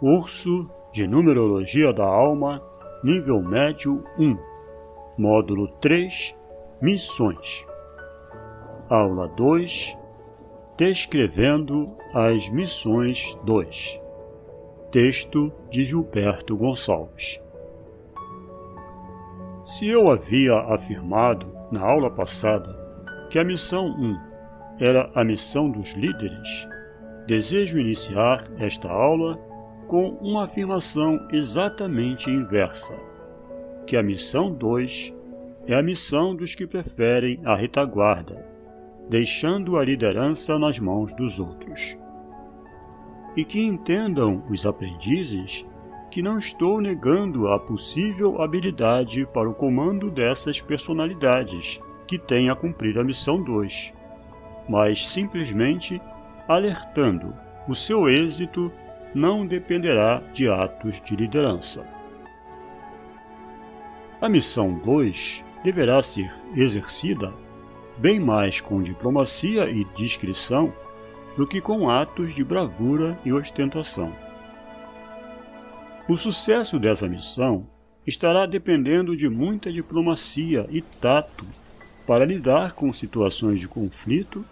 Curso de Numerologia da Alma, Nível Médio 1, Módulo 3, Missões. Aula 2, Descrevendo as Missões 2. Texto de Gilberto Gonçalves. Se eu havia afirmado na aula passada que a missão 1 era a missão dos líderes, desejo iniciar esta aula com uma afirmação exatamente inversa, que a missão 2 é a missão dos que preferem a retaguarda, deixando a liderança nas mãos dos outros. E que entendam os aprendizes que não estou negando a possível habilidade para o comando dessas personalidades que têm a cumprir a missão 2, mas simplesmente alertando o seu êxito não dependerá de atos de liderança. A missão 2 deverá ser exercida bem mais com diplomacia e discrição do que com atos de bravura e ostentação. O sucesso dessa missão estará dependendo de muita diplomacia e tato para lidar com situações de conflito,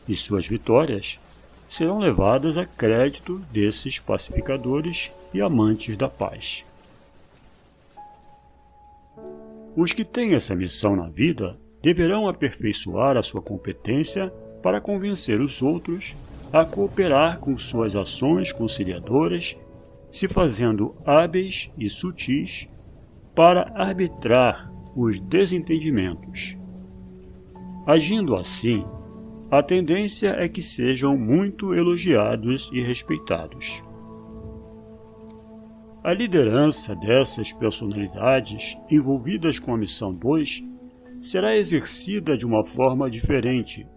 e suas vitórias serão levadas a crédito desses pacificadores e amantes da paz. Os que têm essa missão na vida deverão aperfeiçoar a sua competência para convencer os outros a cooperar com suas ações conciliadoras, se fazendo hábeis e sutis para arbitrar os desentendimentos. Agindo assim, a tendência é que sejam muito elogiados e respeitados. A liderança dessas personalidades envolvidas com a missão 2 será exercida de uma forma diferente,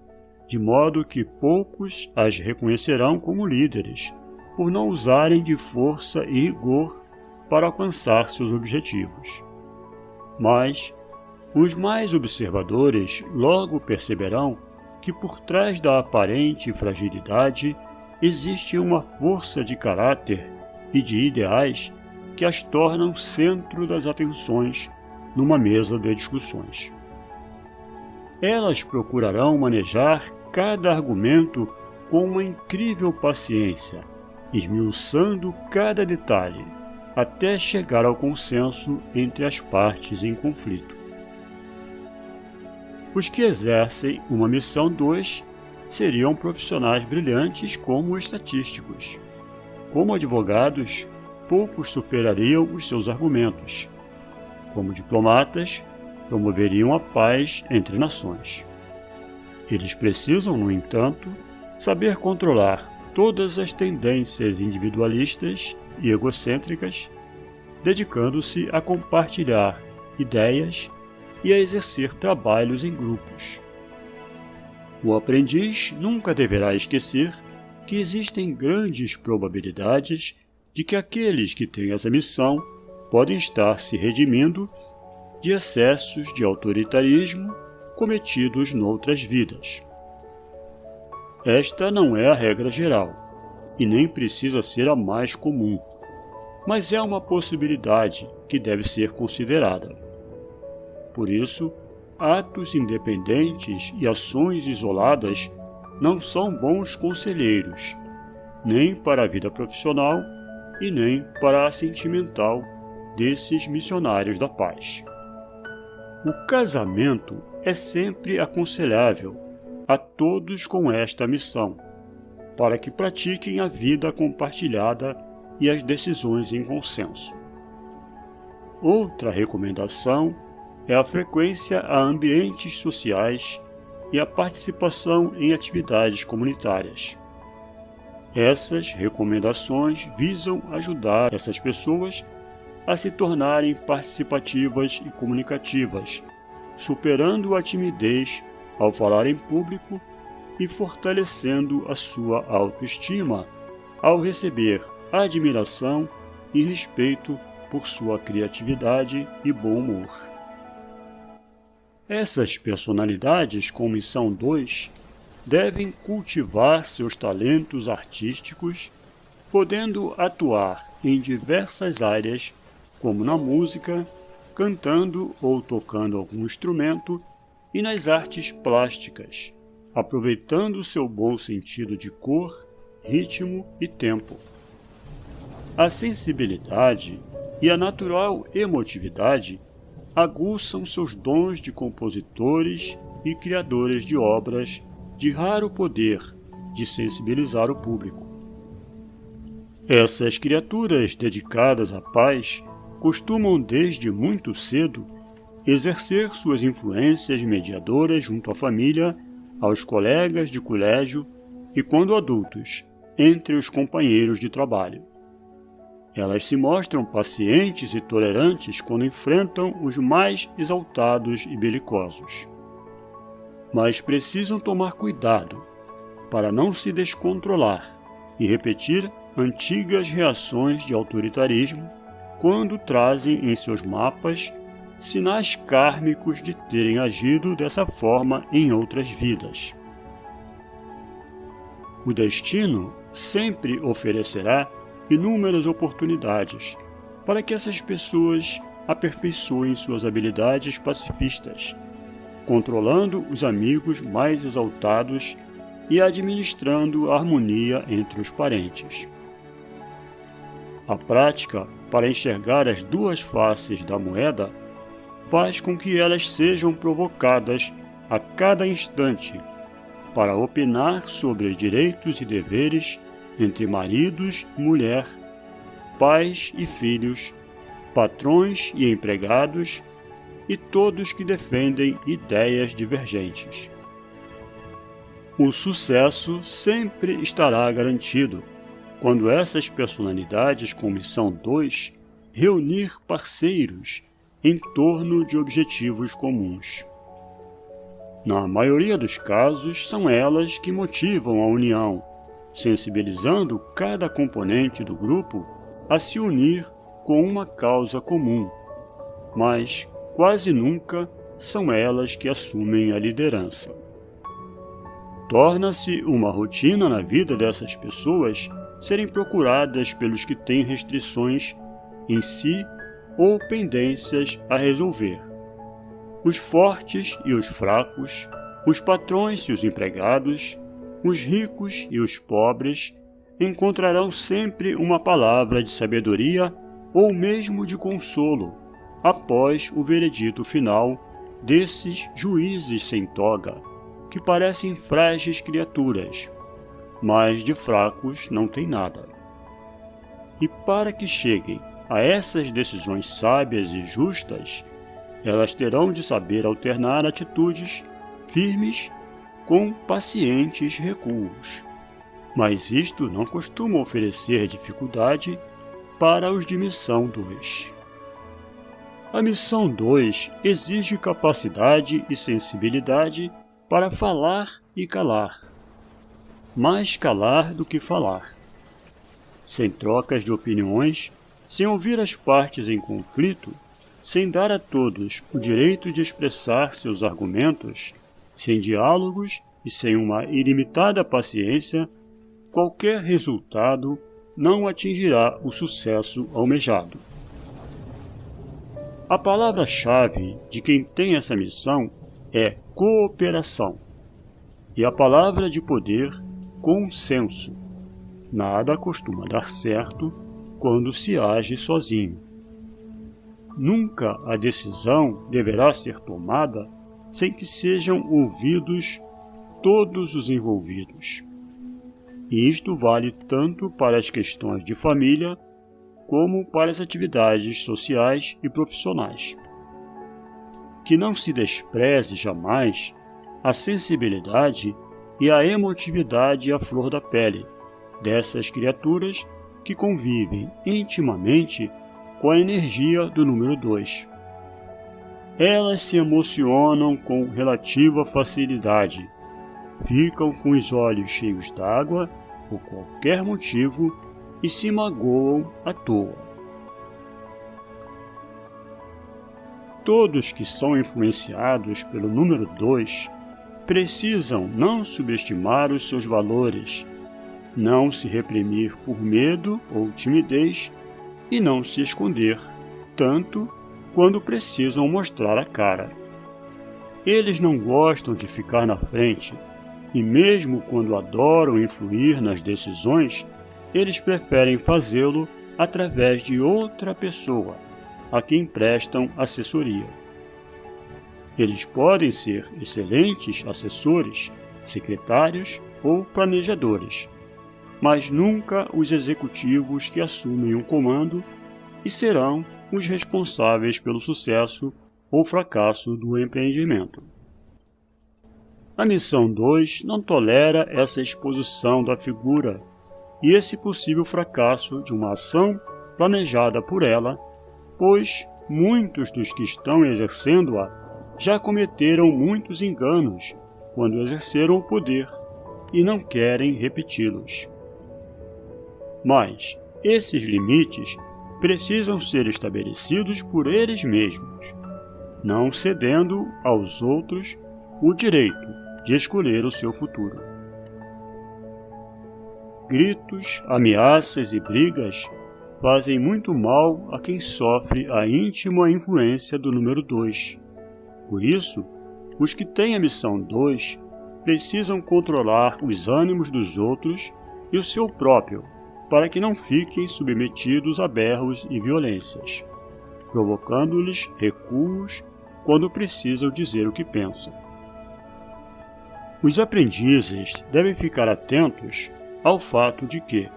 de modo que poucos as reconhecerão como líderes, por não usarem de força e rigor para alcançar seus objetivos. Mas os mais observadores logo perceberão que por trás da aparente fragilidade existe uma força de caráter e de ideais que as tornam centro das atenções numa mesa de discussões. Elas procurarão manejar cada argumento com uma incrível paciência, esmiuçando cada detalhe, até chegar ao consenso entre as partes em conflito. Os que exercem uma missão 2 seriam profissionais brilhantes como estatísticos. Como advogados, poucos superariam os seus argumentos. Como diplomatas, promoveriam a paz entre nações. Eles precisam, no entanto, saber controlar todas as tendências individualistas e egocêntricas, dedicando-se a compartilhar ideias e a exercer trabalhos em grupos. O aprendiz nunca deverá esquecer que existem grandes probabilidades de que aqueles que têm essa missão podem estar se redimindo de excessos de autoritarismo cometidos noutras vidas. Esta não é a regra geral, e nem precisa ser a mais comum, mas é uma possibilidade que deve ser considerada. Por isso, atos independentes e ações isoladas não são bons conselheiros, nem para a vida profissional e nem para a sentimental desses missionários da paz. O casamento é sempre aconselhável a todos com esta missão, para que pratiquem a vida compartilhada e as decisões em consenso. Outra recomendação é a frequência a ambientes sociais e a participação em atividades comunitárias. Essas recomendações visam ajudar essas pessoas a se tornarem participativas e comunicativas, superando a timidez ao falar em público e fortalecendo a sua autoestima ao receber admiração e respeito por sua criatividade e bom humor. Essas personalidades com missão 2 devem cultivar seus talentos artísticos podendo atuar em diversas áreas, como na música, cantando ou tocando algum instrumento, e nas artes plásticas, aproveitando seu bom sentido de cor, ritmo e tempo. A sensibilidade e a natural emotividade aguçam seus dons de compositores e criadores de obras de raro poder de sensibilizar o público. Essas criaturas dedicadas à paz costumam desde muito cedo exercer suas influências mediadoras junto à família, aos colegas de colégio e, quando adultos, entre os companheiros de trabalho. Elas se mostram pacientes e tolerantes quando enfrentam os mais exaltados e belicosos. Mas precisam tomar cuidado para não se descontrolar e repetir antigas reações de autoritarismo quando trazem em seus mapas sinais kármicos de terem agido dessa forma em outras vidas. O destino sempre oferecerá inúmeras oportunidades para que essas pessoas aperfeiçoem suas habilidades pacifistas, controlando os amigos mais exaltados e administrando a harmonia entre os parentes. A prática para enxergar as duas faces da moeda faz com que elas sejam provocadas a cada instante para opinar sobre os direitos e deveres entre maridos e mulher, pais e filhos, patrões e empregados e todos que defendem ideias divergentes. O sucesso sempre estará garantido quando essas personalidades com missão 2 reunir parceiros em torno de objetivos comuns. Na maioria dos casos, são elas que motivam a união, sensibilizando cada componente do grupo a se unir com uma causa comum, mas quase nunca são elas que assumem a liderança. Torna-se uma rotina na vida dessas pessoas serem procuradas pelos que têm restrições em si ou pendências a resolver. Os fortes e os fracos, os patrões e os empregados, os ricos e os pobres encontrarão sempre uma palavra de sabedoria ou mesmo de consolo após o veredito final desses juízes sem toga, que parecem frágeis criaturas, mas de fracos não tem nada. E para que cheguem a essas decisões sábias e justas, elas terão de saber alternar atitudes firmes com pacientes recuos. Mas isto não costuma oferecer dificuldade para os de missão 2. A missão 2 exige capacidade e sensibilidade para falar e calar. Mais calar do que falar. Sem trocas de opiniões, sem ouvir as partes em conflito, sem dar a todos o direito de expressar seus argumentos, sem diálogos e sem uma ilimitada paciência, qualquer resultado não atingirá o sucesso almejado. A palavra-chave de quem tem essa missão é cooperação, e a palavra de poder, consenso. Nada costuma dar certo quando se age sozinho. Nunca a decisão deverá ser tomada sem que sejam ouvidos todos os envolvidos. E isto vale tanto para as questões de família como para as atividades sociais e profissionais. Que não se despreze jamais a sensibilidade e a emotividade à flor da pele dessas criaturas que convivem intimamente com a energia do número 2. Elas se emocionam com relativa facilidade, ficam com os olhos cheios d'água por qualquer motivo e se magoam à toa. Todos que são influenciados pelo número 2 precisam não subestimar os seus valores não se reprimir por medo ou timidez e não se esconder, tanto quando precisam mostrar a cara. Eles não gostam de ficar na frente, e mesmo quando adoram influir nas decisões, eles preferem fazê-lo através de outra pessoa, a quem prestam assessoria. Eles podem ser excelentes assessores, secretários ou planejadores, mas nunca os executivos que assumem um comando e serão os responsáveis pelo sucesso ou fracasso do empreendimento. A missão 2 não tolera essa exposição da figura e esse possível fracasso de uma ação planejada por ela, pois muitos dos que estão exercendo-a já cometeram muitos enganos quando exerceram o poder e não querem repeti-los. Mas esses limites precisam ser estabelecidos por eles mesmos, não cedendo aos outros o direito de escolher o seu futuro. Gritos, ameaças e brigas fazem muito mal a quem sofre a íntima influência do número 2. Por isso, os que têm a missão 2 precisam controlar os ânimos dos outros e o seu próprio, para que não fiquem submetidos a berros e violências, provocando-lhes recuos quando precisam dizer o que pensam. Os aprendizes devem ficar atentos ao fato de que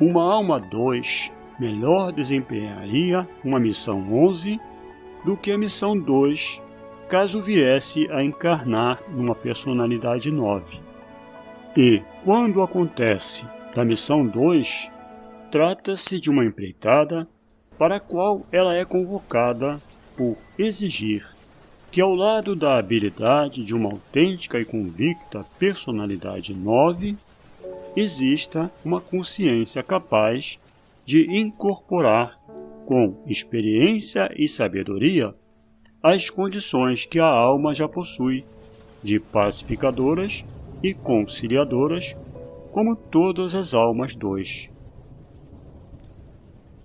uma alma 2 melhor desempenharia uma missão 11 do que a missão 2 caso viesse a encarnar numa personalidade 9. E, quando acontece da missão 2, trata-se de uma empreitada para a qual ela é convocada por exigir que, ao lado da habilidade de uma autêntica e convicta personalidade 9, exista uma consciência capaz de incorporar, com experiência e sabedoria, as condições que a alma já possui, de pacificadoras e conciliadoras, como todas as almas 2.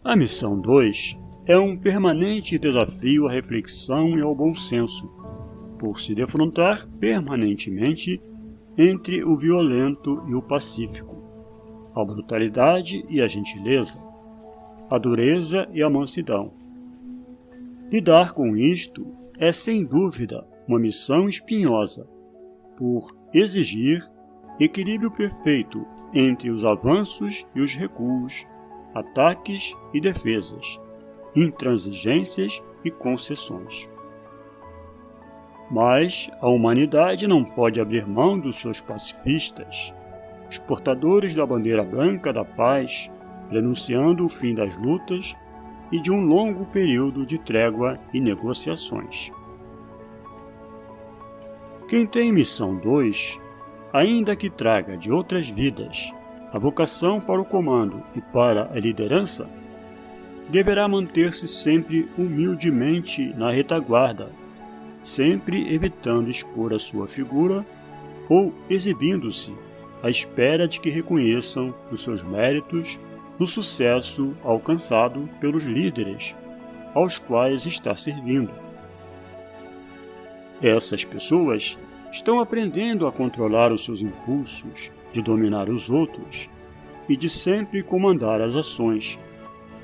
A missão 2 é um permanente desafio à reflexão e ao bom senso, por se defrontar permanentemente entre o violento e o pacífico, a brutalidade e a gentileza, a dureza e a mansidão. Lidar com isto é sem dúvida uma missão espinhosa, por exigir equilíbrio perfeito entre os avanços e os recuos, ataques e defesas, intransigências e concessões. Mas a humanidade não pode abrir mão dos seus pacifistas, os portadores da bandeira branca da paz, denunciando o fim das lutas e de um longo período de trégua e negociações. Quem tem missão 2, ainda que traga de outras vidas a vocação para o comando e para a liderança, deverá manter-se sempre humildemente na retaguarda, sempre evitando expor a sua figura ou exibindo-se à espera de que reconheçam os seus méritos no sucesso alcançado pelos líderes aos quais está servindo. Essas pessoas estão aprendendo a controlar os seus impulsos, de dominar os outros e de sempre comandar as ações,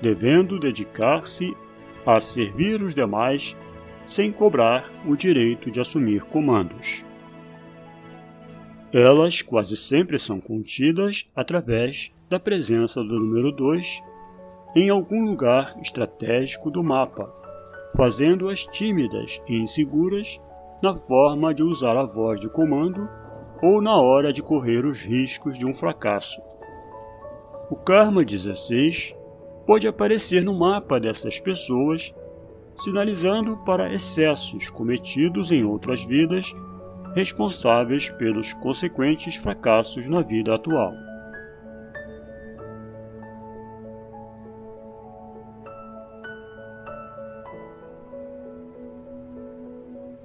devendo dedicar-se a servir os demais sem cobrar o direito de assumir comandos. Elas quase sempre são contidas através da presença do número 2 em algum lugar estratégico do mapa, fazendo-as tímidas e inseguras na forma de usar a voz de comando ou na hora de correr os riscos de um fracasso. O Karma 16 pode aparecer no mapa dessas pessoas, sinalizando para excessos cometidos em outras vidas, responsáveis pelos consequentes fracassos na vida atual.